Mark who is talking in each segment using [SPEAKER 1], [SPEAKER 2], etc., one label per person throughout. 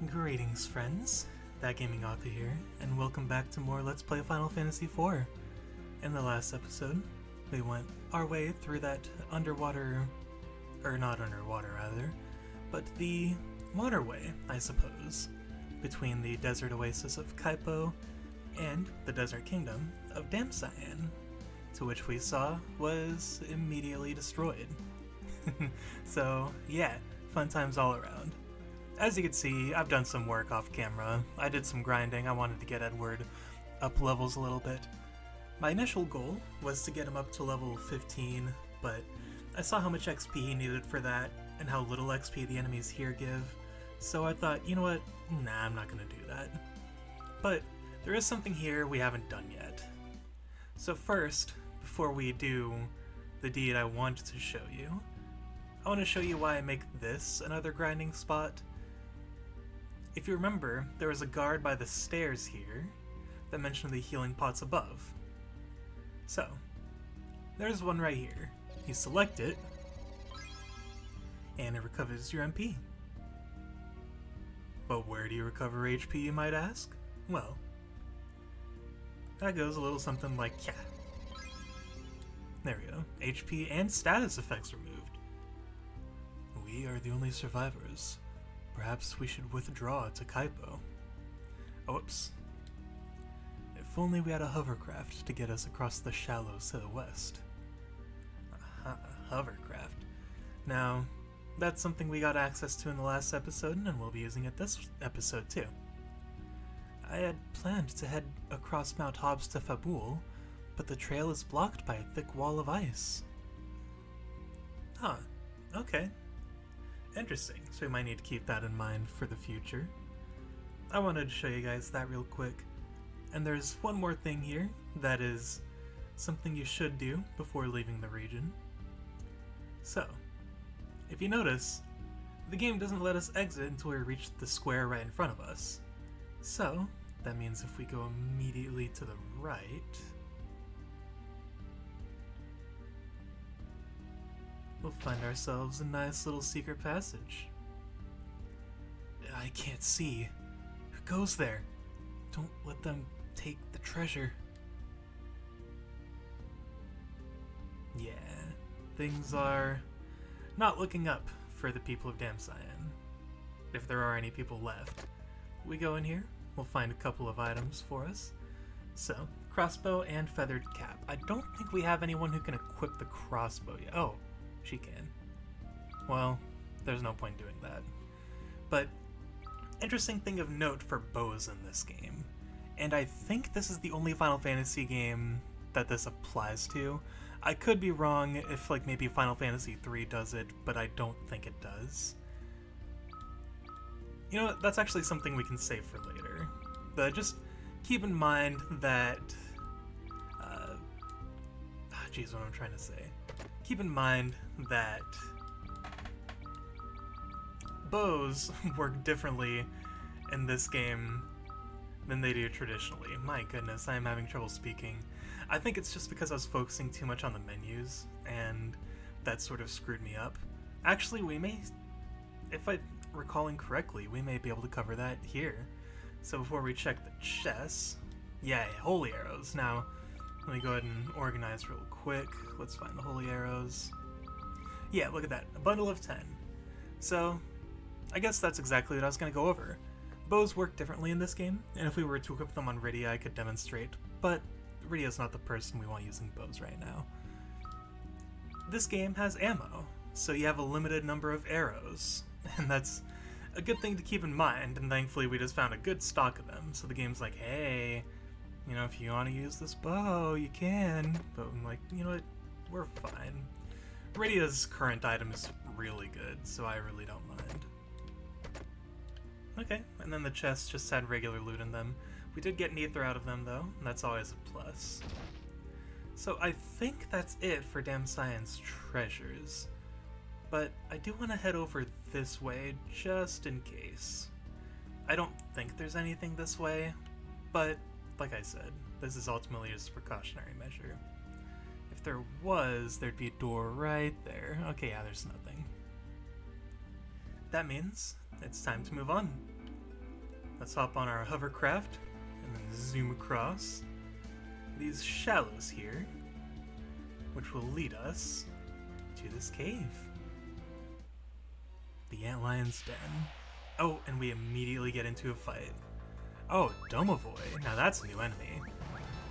[SPEAKER 1] Greetings, friends. That Gaming Author here, and welcome back to more Let's Play Final Fantasy IV. In the last episode, we went our way through that underwater, or not underwater rather, but the waterway, I suppose, between the desert oasis of Kaipo and the desert kingdom of Damcyan, to which we saw was immediately destroyed. So, yeah, fun times all around. As you can see, I've done some work off camera. I did some grinding. I wanted to get Edward up levels a little bit. My initial goal was to get him up to level 15, but I saw how much XP he needed for that, and how little XP the enemies here give, so I thought, you know what, nah, I'm not gonna do that. But there is something here we haven't done yet. So first, before we do the deed I want to show you, I want to show you why I make this another grinding spot. If you remember, there was a guard by the stairs here that mentioned the healing pots above. So, there's one right here. You select it, and it recovers your MP. But where do you recover HP, you might ask? Well, that goes a little something like, yeah. There we go. HP and status effects removed. We are the only survivors. Perhaps we should withdraw to Kaipo. Oh, whoops. If only we had a hovercraft to get us across the shallows to the west. Hovercraft. Now, that's something we got access to in the last episode, and we'll be using it this episode too. I had planned to head across Mount Hobbs to Fabul, but the trail is blocked by a thick wall of ice. Huh, okay. Interesting, so we might need to keep that in mind for the future. I wanted to show you guys that real quick. And there's one more thing here that is something you should do before leaving the region. So, if you notice, the game doesn't let us exit until we reach the square right in front of us. So, that means if we go immediately to the right, we'll find ourselves a nice little secret passage. I can't see. Who goes there? Don't let them take the treasure. Yeah, things are not looking up for the people of Damcyan. If there are any people left. We go in here, we'll find a couple of items for us. So, crossbow and feathered cap. I don't think we have anyone who can equip the crossbow yet. Oh, she can. Well, there's no point doing that. But, interesting thing of note for bows in this game, and I think this is the only Final Fantasy game that this applies to. I could be wrong if like maybe Final Fantasy III does it, but I don't think it does. You know what, that's actually something we can save for later. But just keep in mind that... geez, what am I trying to say? Keep in mind that bows work differently in this game than they do traditionally. My goodness, I am having trouble speaking. I think it's just because I was focusing too much on the menus, and that sort of screwed me up. Actually, we may, if I'm recalling correctly, we may be able to cover that here. So before we check the chests, yay, holy arrows. Now, let me go ahead and organize real quick. Let's find the holy arrows. Yeah, look at that. A bundle of 10. So, I guess that's exactly what I was going to go over. Bows work differently in this game, and if we were to equip them on Rydia, I could demonstrate, but Rydia's not the person we want using bows right now. This game has ammo, so you have a limited number of arrows, and that's a good thing to keep in mind, and thankfully we just found a good stock of them, so the game's like, hey, you know, if you want to use this bow, you can. But I'm like, you know what, we're fine. Rydia's current item is really good, so I really don't mind. Okay, and then the chests just had regular loot in them. We did get Neither out of them, though, and that's always a plus. So I think that's it for Damcyan's treasures. But I do want to head over this way, just in case. I don't think there's anything this way, but like I said, this is ultimately just a precautionary measure. If there was, there'd be a door right there. Okay, yeah, there's nothing. That means it's time to move on. let's hop on our hovercraft and then zoom across these shallows here, which will lead us to this cave. The Antlion's Den. Oh, and we immediately get into a fight. Oh, Domovoy. Now that's a new enemy.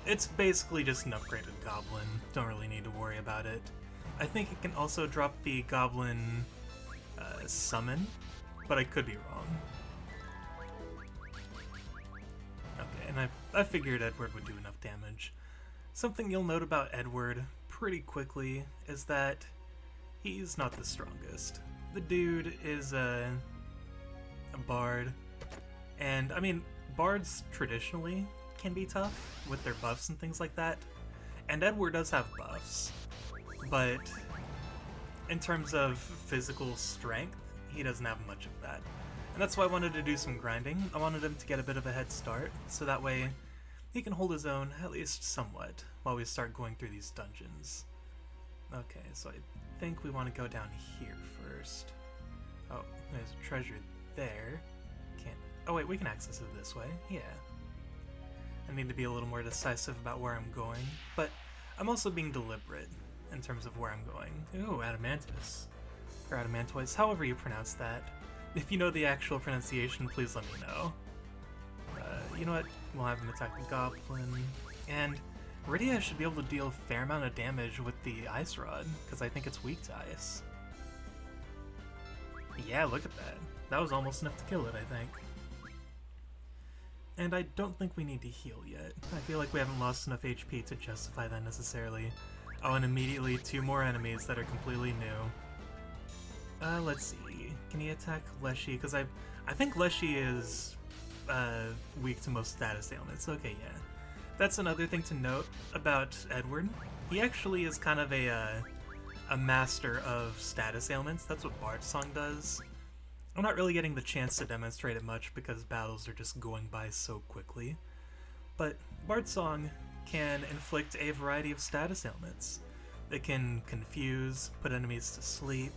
[SPEAKER 1] It's basically just an upgraded goblin. Don't really need to worry about it. I think it can also drop the goblin summon, but I could be wrong. Okay, and I figured Edward would do enough damage. Something you'll note about Edward pretty quickly is that he's not the strongest. The dude is a bard, and I mean, bards traditionally can be tough with their buffs and things like that, and Edward does have buffs, but in terms of physical strength, he doesn't have much of that. And that's why I wanted to do some grinding. I wanted him to get a bit of a head start, so that way he can hold his own, at least somewhat, while we start going through these dungeons. Okay, so I think we want to go down here first. Oh, there's a treasure there. Can't... Oh wait, we can access it this way. Yeah. I need to be a little more decisive about where I'm going, but I'm also being deliberate in terms of where I'm going. Ooh, Adamantus. Or Adamantoise, however you pronounce that. If you know the actual pronunciation, please let me know. You know what? We'll have him attack the goblin. And Rydia should be able to deal a fair amount of damage with the ice rod, because I think it's weak to ice. Yeah, look at that. That was almost enough to kill it, I think. And I don't think we need to heal yet. I feel like we haven't lost enough HP to justify that necessarily. Oh, and immediately 2 more enemies that are completely new. Let's see. Can he attack Leshy? Because I think Leshy is weak to most status ailments. Okay, yeah. That's another thing to note about Edward. He actually is kind of a master of status ailments. That's what Bard's Song does. I'm not really getting the chance to demonstrate it much because battles are just going by so quickly. But Bard's Song can inflict a variety of status ailments. It can confuse, put enemies to sleep.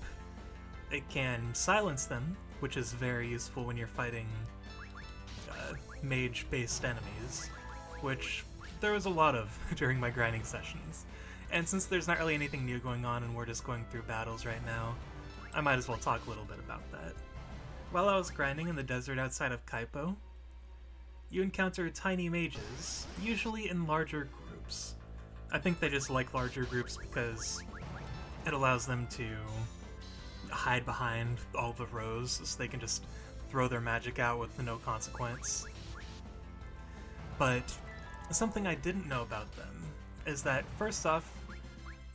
[SPEAKER 1] It can silence them, which is very useful when you're fighting mage-based enemies, which there was a lot of during my grinding sessions. And since there's not really anything new going on and we're just going through battles right now, I might as well talk a little bit about that. While I was grinding in the desert outside of Kaipo, you encounter tiny mages, usually in larger groups. I think they just like larger groups because it allows them to hide behind all the rows so they can just throw their magic out with no consequence. But something I didn't know about them is that, first off,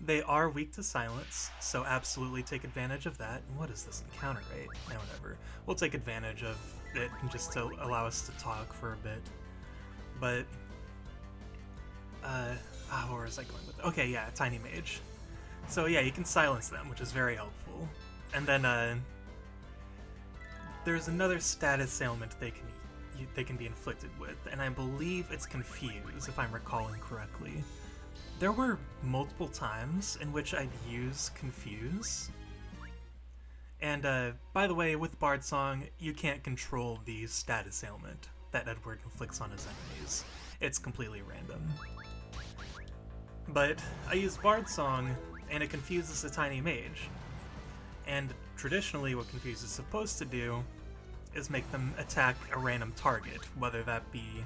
[SPEAKER 1] they are weak to silence, so absolutely take advantage of that. What is this encounter rate? No, whatever. We'll take advantage of it just to allow us to talk for a bit. But, where was I going with it? Okay, yeah, Tiny Mage. So yeah, you can silence them, which is very helpful. And then, there's another status ailment they can be inflicted with, and I believe it's Confuse, if I'm recalling correctly. There were multiple times in which I'd use Confuse. And, by the way, with Bard Song, you can't control the status ailment that Edward inflicts on his enemies. It's completely random. But I use Bard Song, and it confuses a tiny mage. And traditionally what Confuse is supposed to do is make them attack a random target, whether that be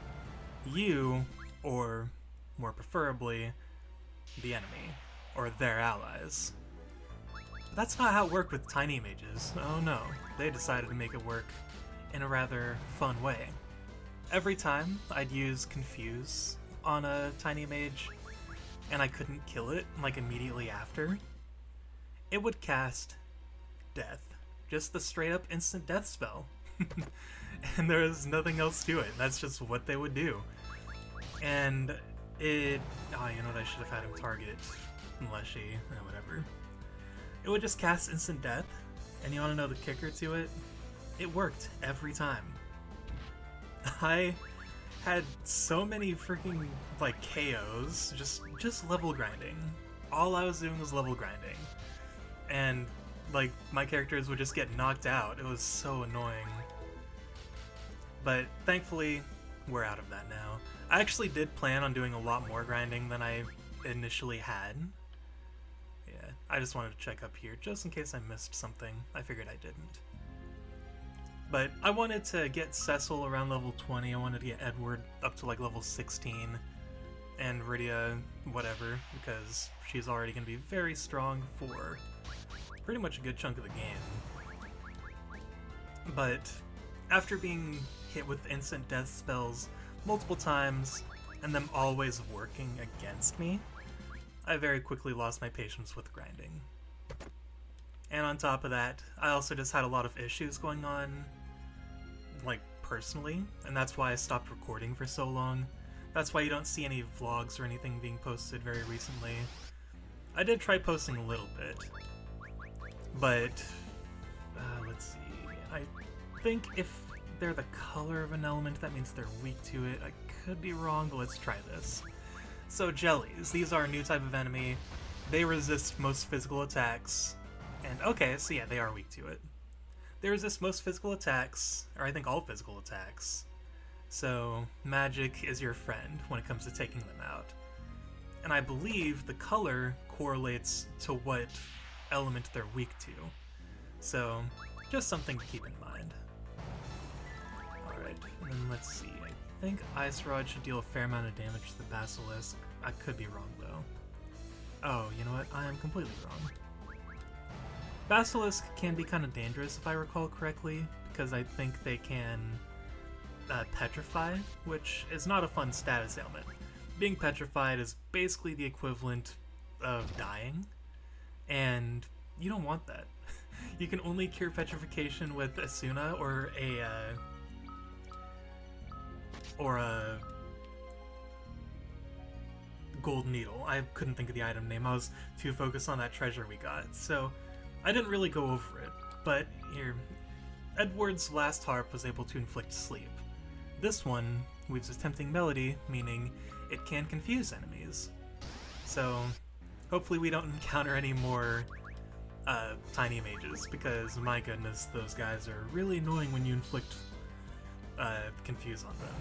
[SPEAKER 1] you, or, more preferably, the enemy, or their allies. But that's not how it worked with tiny mages. Oh no, they decided to make it work in a rather fun way. Every time I'd use Confuse on a tiny mage, and I couldn't kill it, like immediately after, it would cast Death. Just the straight up instant death spell. And there is nothing else to it. That's just what they would do. And it... Oh, you know what? I should have had him target Leshy. Whatever. It would just cast instant death. And you want to know the kicker to it? It worked every time. I had so many freaking, like, KOs. Just level grinding. All I was doing was level grinding. And, like, my characters would just get knocked out. It was so annoying. But thankfully, we're out of that now. I actually did plan on doing a lot more grinding than I initially had. Yeah, I just wanted to check up here, just in case I missed something. I figured I didn't. But I wanted to get Cecil around level 20, I wanted to get Edward up to like level 16, and Rydia whatever, because she's already going to be very strong for pretty much a good chunk of the game. But after being hit with instant death spells multiple times, and them always working against me, I very quickly lost my patience with grinding. And on top of that, I also just had a lot of issues going on, like, personally, and that's why I stopped recording for so long. That's why you don't see any vlogs or anything being posted very recently. I did try posting a little bit, but, let's see, I think if they're the color of an element, that means they're weak to it. I could be wrong, but let's try this. So jellies, these are a new type of enemy. They resist most physical attacks, and okay, so yeah, they are weak to it. They resist most physical attacks, or I think all physical attacks. So magic is your friend when it comes to taking them out. And I believe the color correlates to what element they're weak to. So just something to keep in mind. Alright, and then let's see. I think Ice Rod should deal a fair amount of damage to the Basilisk. I could be wrong though. Oh, you know what? I am completely wrong. Basilisk can be kind of dangerous if I recall correctly, because I think they can petrify, which is not a fun status ailment. Being petrified is basically the equivalent of dying, and you don't want that. You can only cure petrification with Asuna or a gold needle. I couldn't think of the item name. I was too focused on that treasure we got, so I didn't really go over it. But here, Edward's last harp was able to inflict sleep. This one weaves a tempting melody, meaning it can confuse enemies. So hopefully we don't encounter any more tiny mages, because my goodness, those guys are really annoying when you inflict confuse on them.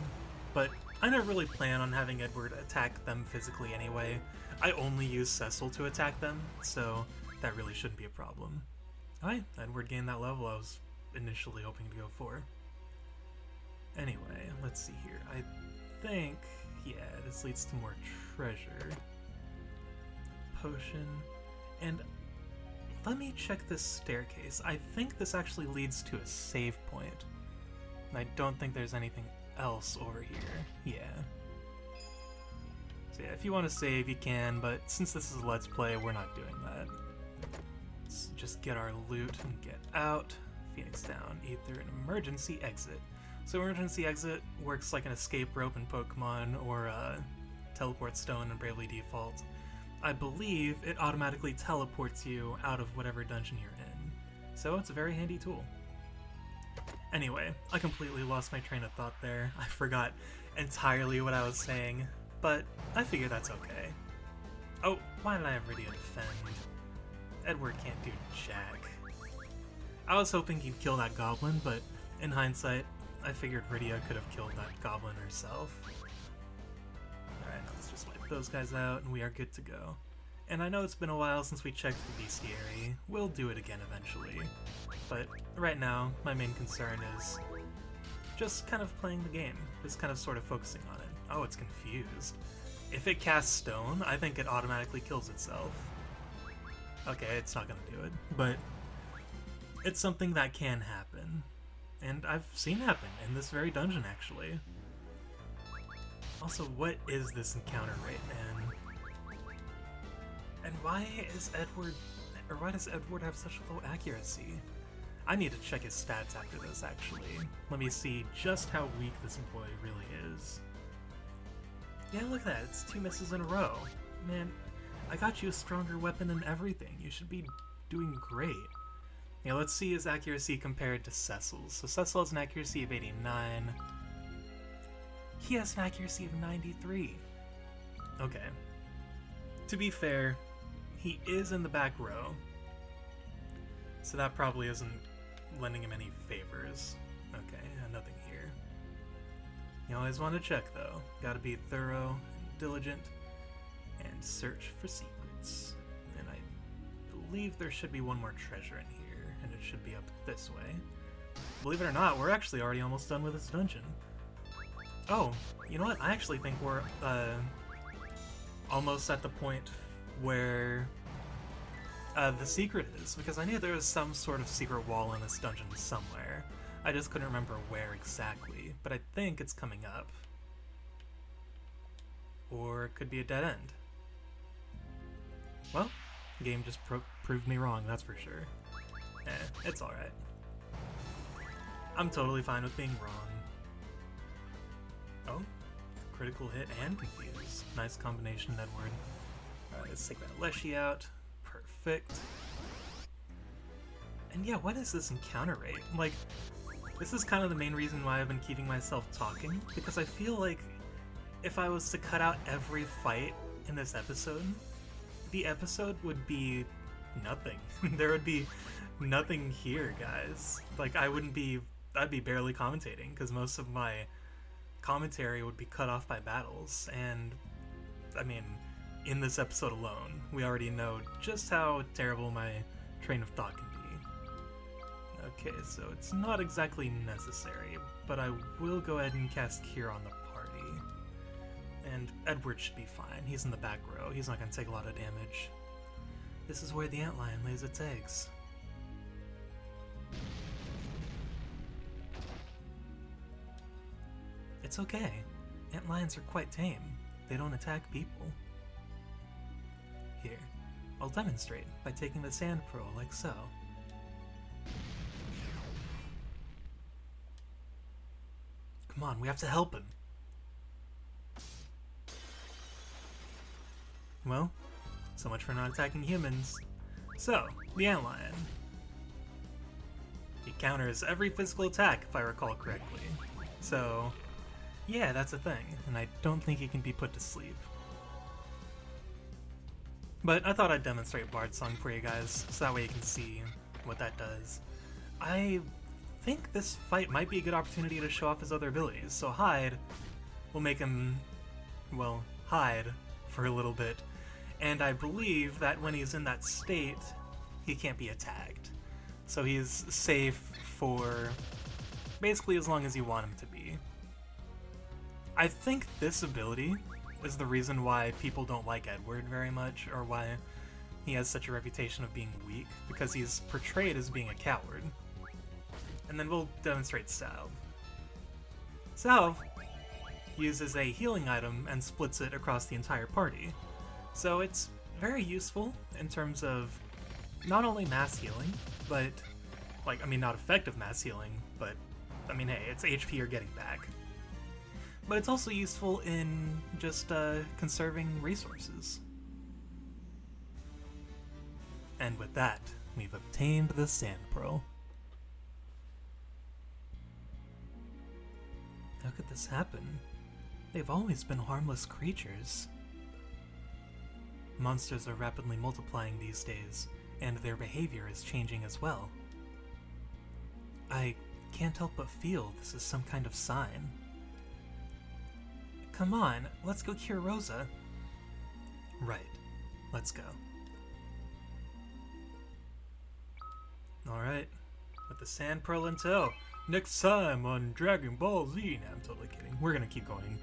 [SPEAKER 1] But I never really plan on having Edward attack them physically anyway. I only use Cecil to attack them, so that really shouldn't be a problem. Alright, Edward gained that level I was initially hoping to go for. Anyway, let's see here. I think, yeah, this leads to more treasure. Potion. And let me check this staircase. I think this actually leads to a save point. And I don't think there's anything else over here. Yeah. So yeah, if you want to save, you can, but since this is a Let's Play, we're not doing that. Let's just get our loot and get out. Phoenix down, Ether, an emergency exit. So emergency exit works like an escape rope in Pokemon, or a teleport stone in Bravely Default. I believe it automatically teleports you out of whatever dungeon you're in. So it's a very handy tool. Anyway, I completely lost my train of thought there. I forgot entirely what I was saying, but I figure that's okay. Oh, why did I have Rydia defend? Edward can't do jack. I was hoping he'd kill that goblin, but in hindsight, I figured Rydia could have killed that goblin herself. Alright, now let's just wipe those guys out, and we are good to go. And I know it's been a while since we checked the bestiary. We'll do it again eventually. But right now, my main concern is just kind of playing the game. Just kind of sort of focusing on it. Oh, it's confused. If it casts stone, I think it automatically kills itself. Okay, it's not gonna do it, but it's something that can happen. And I've seen happen in this very dungeon, actually. Also, what is this encounter rate, man? And why does Edward have such low accuracy? I need to check his stats after this, actually. Let me see just how weak this boy really is. Yeah, look at that, it's 2 misses in a row. Man, I got you a stronger weapon and everything. You should be doing great. Yeah, let's see his accuracy compared to Cecil's. So Cecil has an accuracy of 89. He has an accuracy of 93. Okay. To be fair, he is in the back row, so that probably isn't lending him any favors. Okay, nothing here. You always want to check, though. Gotta be thorough and diligent and search for secrets. And I believe there should be one more treasure in here, and it should be up this way. Believe it or not, we're actually already almost done with this dungeon. Oh, you know what? I actually think we're almost at the point where the secret is, because I knew there was some sort of secret wall in this dungeon somewhere. I just couldn't remember where exactly, but I think it's coming up. Or it could be a dead end. Well, the game just proved me wrong, that's for sure. It's alright. I'm totally fine with being wrong. Oh, critical hit and confuse. Nice combination, Edward. Alright, let's take that Leshy out. Perfect. And yeah, what is this encounter rate? Like, this is kind of the main reason why I've been keeping myself talking, because I feel like if I was to cut out every fight in this episode, the episode would be nothing. There would be nothing here, guys. Like, I'd be barely commentating, because most of my commentary would be cut off by battles, and, I mean, in this episode alone, we already know just how terrible my train of thought can be. Okay, so it's not exactly necessary, but I will go ahead and cast Cure on the party. And Edward should be fine. He's in the back row. He's not going to take a lot of damage. This is where the antlion lays its eggs. It's okay. Antlions are quite tame. They don't attack people. Here, I'll demonstrate by taking the sand pearl like so. Come on, we have to help him. Well, so much for not attacking humans. So, the antlion. He counters every physical attack, if I recall correctly. So, yeah, that's a thing, and I don't think he can be put to sleep. But I thought I'd demonstrate Bard Song for you guys, so that way you can see what that does. I think this fight might be a good opportunity to show off his other abilities, so Hide will make him, well, hide for a little bit. And I believe that when he's in that state, he can't be attacked. So he's safe for basically as long as you want him to be. I think this ability is the reason why people don't like Edward very much, or why he has such a reputation of being weak, because he's portrayed as being a coward. And then we'll demonstrate Salve. Salve uses a healing item and splits it across the entire party. So it's very useful in terms of not only mass healing, but, like, I mean, not effective mass healing, but, I mean, hey, it's HP you're getting back. But it's also useful in just conserving resources. And with that, we've obtained the Sand Pearl. How could this happen? They've always been harmless creatures. Monsters are rapidly multiplying these days, and their behavior is changing as well. I can't help but feel this is some kind of sign. Come on, let's go cure Rosa. Right, let's go. Alright, with the Sand Pearl in tow. Next time on Dragon Ball Z. No, I'm totally kidding. We're gonna keep going.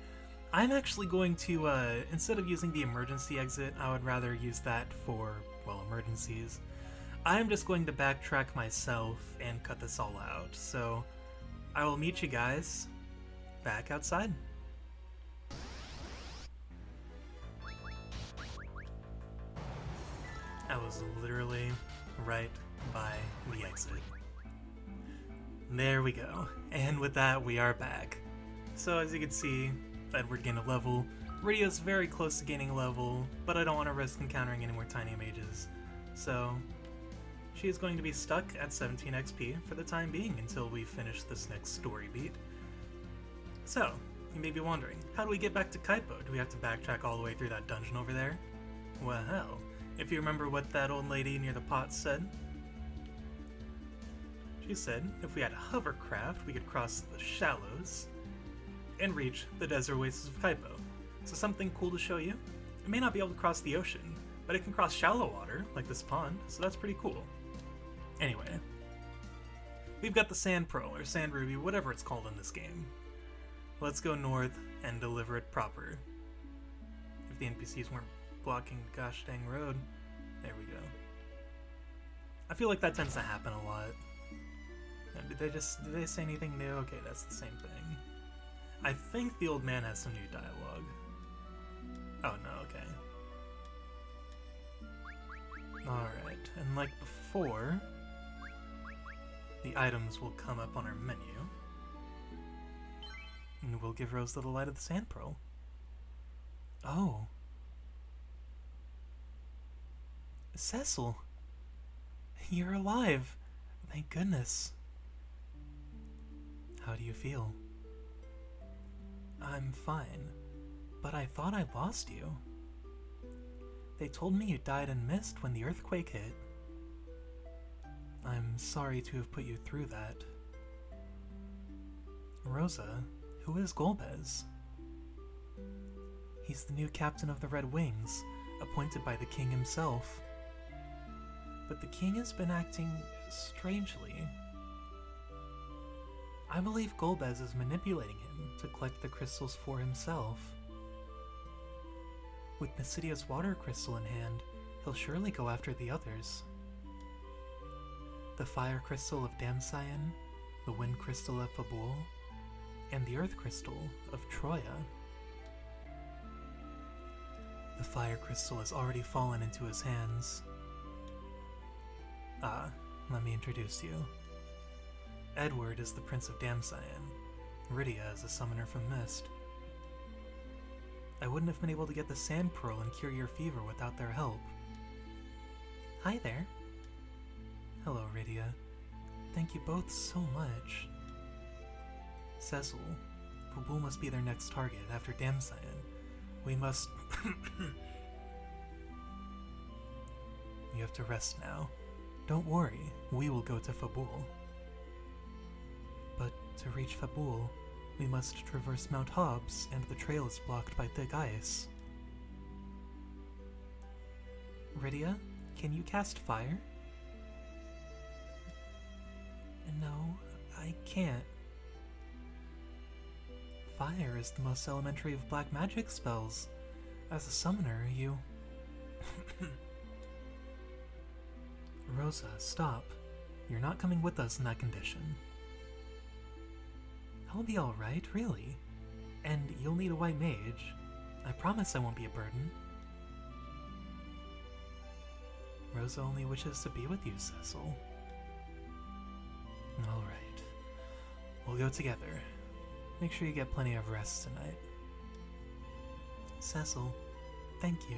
[SPEAKER 1] I'm actually going to, instead of using the emergency exit, I would rather use that for, well, emergencies. I'm just going to backtrack myself and cut this all out, so I will meet you guys back outside. I was literally right by the exit. There we go. And with that, we are back. So as you can see, Edward gained a level. Rydia's very close to gaining a level, but I don't want to risk encountering any more tiny mages. So she is going to be stuck at 17 XP for the time being until we finish this next story beat. So, you may be wondering, how do we get back to Kaipo? Do we have to backtrack all the way through that dungeon over there? Well, if you remember what that old lady near the pot said, she said if we had a hovercraft, we could cross the shallows and reach the desert oasis of Kaipo. So something cool to show you. It may not be able to cross the ocean, but it can cross shallow water, like this pond, so that's pretty cool. Anyway, we've got the Sand Pearl, or Sand Ruby, whatever it's called in this game. Let's go north and deliver it proper. If the NPCs weren't blocking the gosh dang road. There we go. I feel like that tends to happen a lot. Did they say anything new? Okay, that's the same thing. I think the old man has some new dialogue. Oh no, okay. Alright, and like before, the items will come up on our menu. And we'll give Rose the light of the Sand Pearl. Oh. Cecil. You're alive. Thank goodness. How do you feel? I'm fine, but I thought I lost you. They told me you died in mist when the earthquake hit. I'm sorry to have put you through that. Rosa, who is Golbez? He's the new captain of the Red Wings, appointed by the king himself. But the king has been acting strangely. I believe Golbez is manipulating him to collect the crystals for himself. With Mysidia's water crystal in hand, he'll surely go after the others. The fire crystal of Damsayan, the wind crystal of Fabul, and the earth crystal of Troya. The fire crystal has already fallen into his hands. Let me introduce you. Edward is the Prince of Damsayan. Rydia is a summoner from Mist. I wouldn't have been able to get the Sand Pearl and cure your fever without their help. Hi there. Hello, Rydia. Thank you both so much. Cecil, Fabul must be their next target after Damsayan. We must... You have to rest now. Don't worry, we will go to Fabul. But to reach Fabul, we must traverse Mount Hobbs, and the trail is blocked by thick ice. Rydia, can you cast fire? No, I can't. Fire is the most elementary of black magic spells. As a summoner, you... Rosa, stop. You're not coming with us in that condition. I'll be alright, really. And you'll need a white mage. I promise I won't be a burden. Rosa only wishes to be with you, Cecil. Alright. We'll go together. Make sure you get plenty of rest tonight. Cecil, thank you.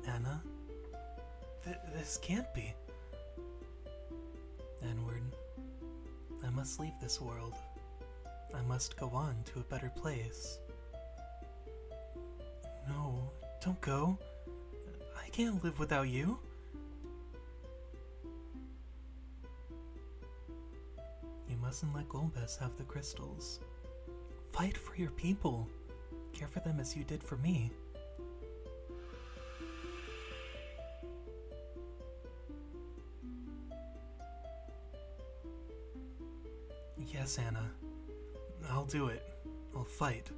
[SPEAKER 1] Anna? This can't be. Edward, I must leave this world. I must go on to a better place. No, don't go. I can't live without you. You mustn't let Golbez have the crystals. Fight for your people. Care for them as you did for me. Yes, Anna. I'll do it. I'll fight.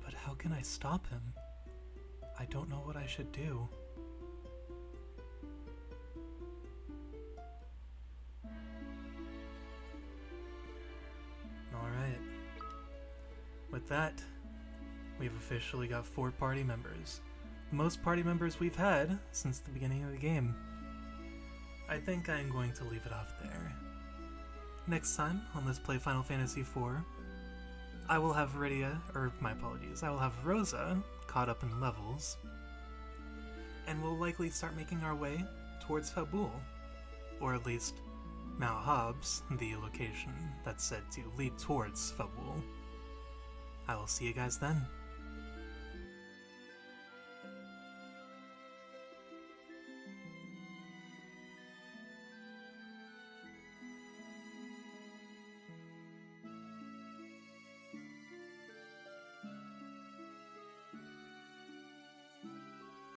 [SPEAKER 1] But how can I stop him? I don't know what I should do. Alright. With that, we've officially got 4 party members. The most party members we've had since the beginning of the game. I think I'm going to leave it off there. Next time on Let's Play Final Fantasy IV, I will have I will have Rosa caught up in levels, and we'll likely start making our way towards Fabul, or at least Mount Hobbs, the location that's said to lead towards Fabul. I will see you guys then.